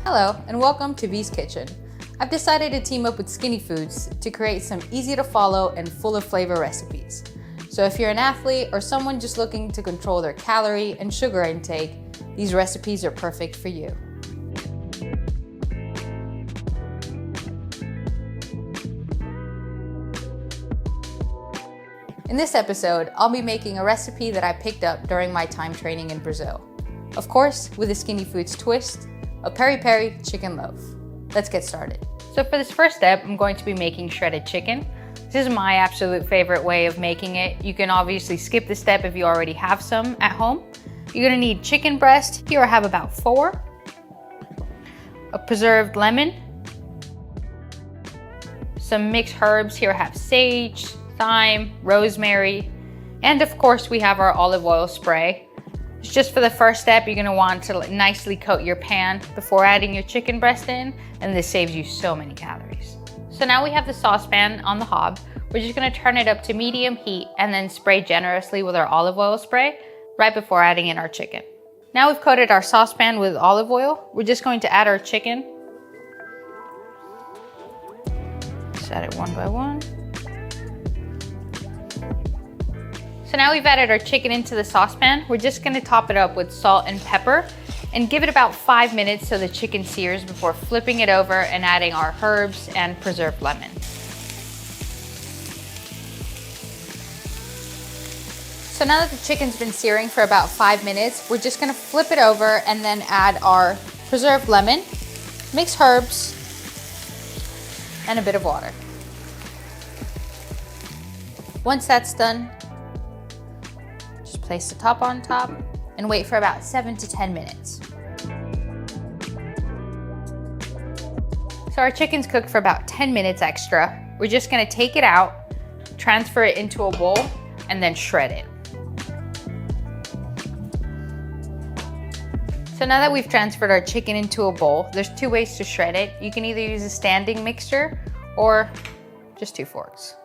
Hello, and welcome to V's Kitchen. I've decided to team up with Skinny Foods to create some easy to follow and full of flavor recipes. So if you're an athlete or someone just looking to control their calorie and sugar intake, these recipes are perfect for you. In this episode, I'll be making a recipe that I picked up during my time training in Brazil. Of course, with a Skinny Foods twist, a Peri Peri chicken loaf. Let's get started. So for this first step, I'm going to be making shredded chicken. This is my absolute favorite way of making it. You can obviously skip this step if you already have some at home. You're gonna need chicken breast. Here I have about 4. A preserved lemon. Some mixed herbs. Here I have sage, thyme, rosemary, and of course we have our olive oil spray. It's just for the first step, you're gonna want to nicely coat your pan before adding your chicken breast in, and this saves you so many calories. So now we have the saucepan on the hob. We're just gonna turn it up to medium heat and then spray generously with our olive oil spray right before adding in our chicken. Now we've coated our saucepan with olive oil. We're just going to add our chicken. Just add it one by one. So now we've added our chicken into the saucepan. We're just gonna top it up with salt and pepper and give it about 5 minutes so the chicken sears before flipping it over and adding our herbs and preserved lemon. So now that the chicken's been searing for about 5 minutes, we're just gonna flip it over and then add our preserved lemon, mixed herbs, and a bit of water. Once that's done, place the top on top and wait for about 7 to 10 minutes. So our chicken's cooked for about 10 minutes extra. We're just gonna take it out, transfer it into a bowl, and then shred it. So now that we've transferred our chicken into a bowl, there's 2 ways to shred it. You can either use a standing mixer or just 2 forks.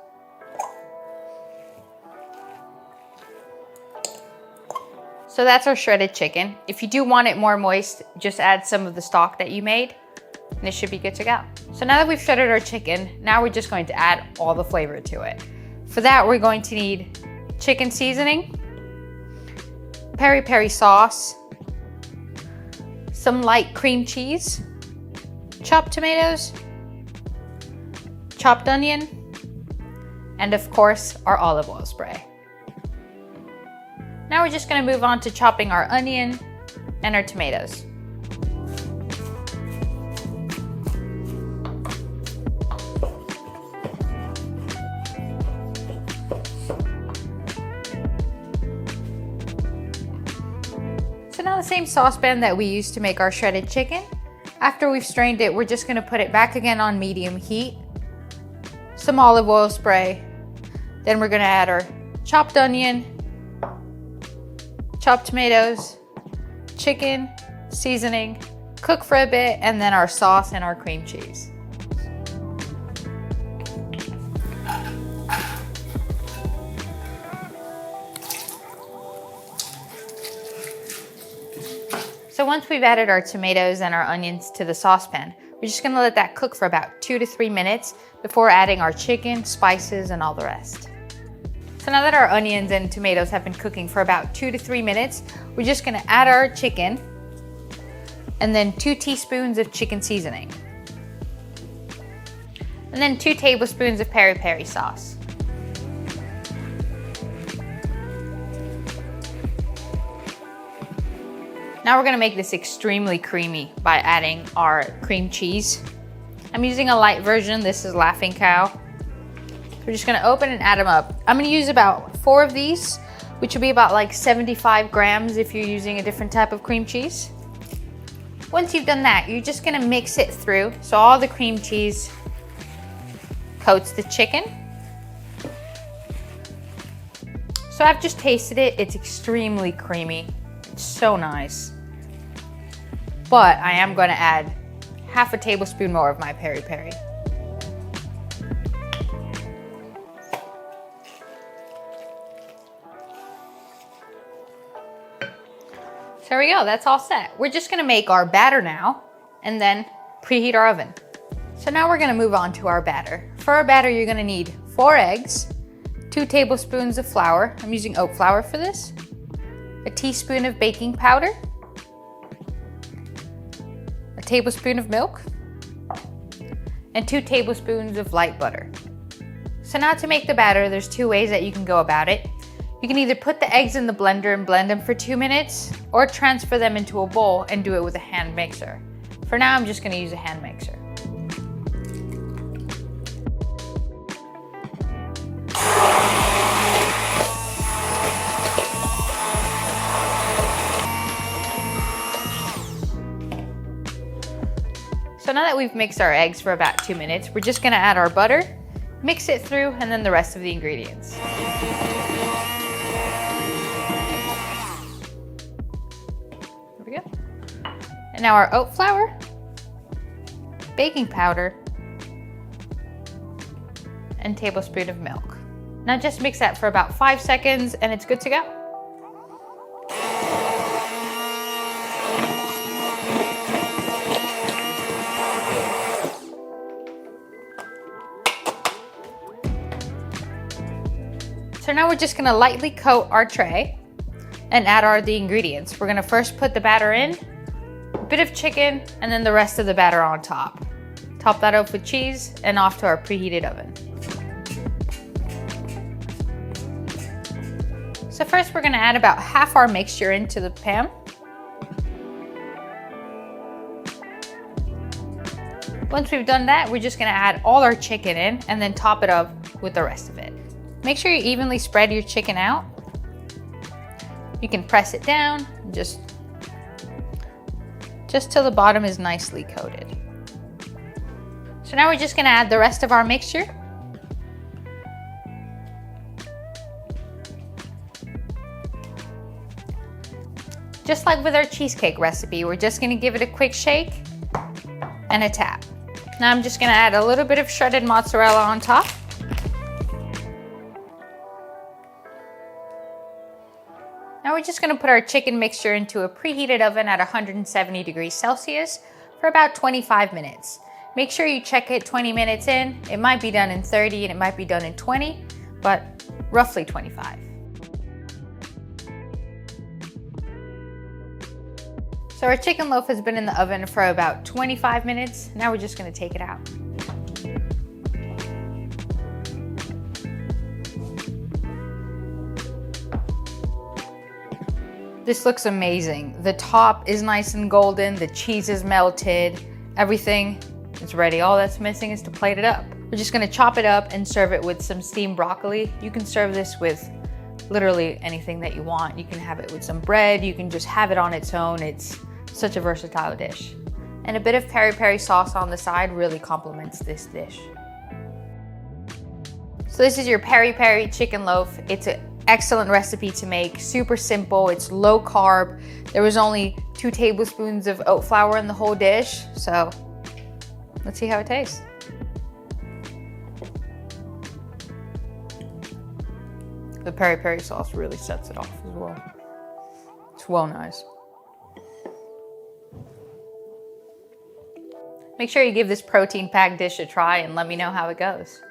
So that's our shredded chicken. If you do want it more moist, just add some of the stock that you made and it should be good to go. So now that we've shredded our chicken, now we're just going to add all the flavor to it. For that, we're going to need chicken seasoning, peri peri sauce, some light cream cheese, chopped tomatoes, chopped onion, and of course, our olive oil spray. Now we're just gonna move on to chopping our onion and our tomatoes. So now the same saucepan that we used to make our shredded chicken, after we've strained it, we're just gonna put it back again on medium heat, some olive oil spray, then we're gonna add our chopped onion, chopped tomatoes, chicken, seasoning, cook for a bit, and then our sauce and our cream cheese. So once we've added our tomatoes and our onions to the saucepan, we're just gonna let that cook for about 2 to 3 minutes before adding our chicken, spices, and all the rest. So now that our onions and tomatoes have been cooking for about 2 to 3 minutes, we're just gonna add our chicken and then 2 teaspoons of chicken seasoning. And then 2 tablespoons of peri peri sauce. Now we're gonna make this extremely creamy by adding our cream cheese. I'm using a light version, this is Laughing Cow. We're just gonna open and add them up. I'm gonna use about 4 of these, which will be about like 75 grams if you're using a different type of cream cheese. Once you've done that, you're just gonna mix it through so all the cream cheese coats the chicken. So I've just tasted it, it's extremely creamy. It's so nice. But I am gonna add half a tablespoon more of my peri peri. So there we go, that's all set. We're just gonna make our batter now. and then preheat our oven. So now we're gonna move on to our batter. For our batter, you're gonna need 4 eggs, 2 tablespoons of flour. I'm using oat flour for this. A teaspoon of baking powder, a tablespoon of milk, and 2 tablespoons of light butter. So now to make the batter, there's 2 ways that you can go about it. You can either put the eggs in the blender and blend them for 2 minutes, or transfer them into a bowl and do it with a hand mixer. For now, I'm just gonna use a hand mixer. So now that we've mixed our eggs for about 2 minutes, we're just gonna add our butter, mix it through, and then the rest of the ingredients. There we go. And now our oat flour, baking powder, and tablespoon of milk. Now just mix that for about 5 seconds and it's good to go. So now we're just gonna lightly coat our tray and add the ingredients. We're gonna first put the batter in, a bit of chicken, and then the rest of the batter on top. Top that up with cheese and off to our preheated oven. So first we're gonna add about half our mixture into the pan. Once we've done that, we're just gonna add all our chicken in and then top it up with the rest of it. Make sure you evenly spread your chicken out. You can press it down, just till the bottom is nicely coated. So now we're just gonna add the rest of our mixture. Just like with our cheesecake recipe, we're just gonna give it a quick shake and a tap. Now I'm just gonna add a little bit of shredded mozzarella on top. Now we're just gonna put our chicken mixture into a preheated oven at 170 degrees Celsius for about 25 minutes. Make sure you check it 20 minutes in. It might be done in 30 and it might be done in 20, but roughly 25. So our chicken loaf has been in the oven for about 25 minutes. Now we're just gonna take it out. This looks amazing. The top is nice and golden, the cheese is melted, everything is ready. All that's missing is to plate it up. We're just gonna chop it up and serve it with some steamed broccoli. You can serve this with literally anything that you want. You can have it with some bread, you can just have it on its own. It's such a versatile dish. And a bit of peri peri sauce on the side really complements this dish. So this is your peri peri chicken loaf. It's an excellent recipe to make, super simple, it's low carb. There was only 2 tablespoons of oat flour in the whole dish, so let's see how it tastes. The peri peri sauce really sets it off as well. It's well nice. Make sure you give this protein-packed dish a try and let me know how it goes.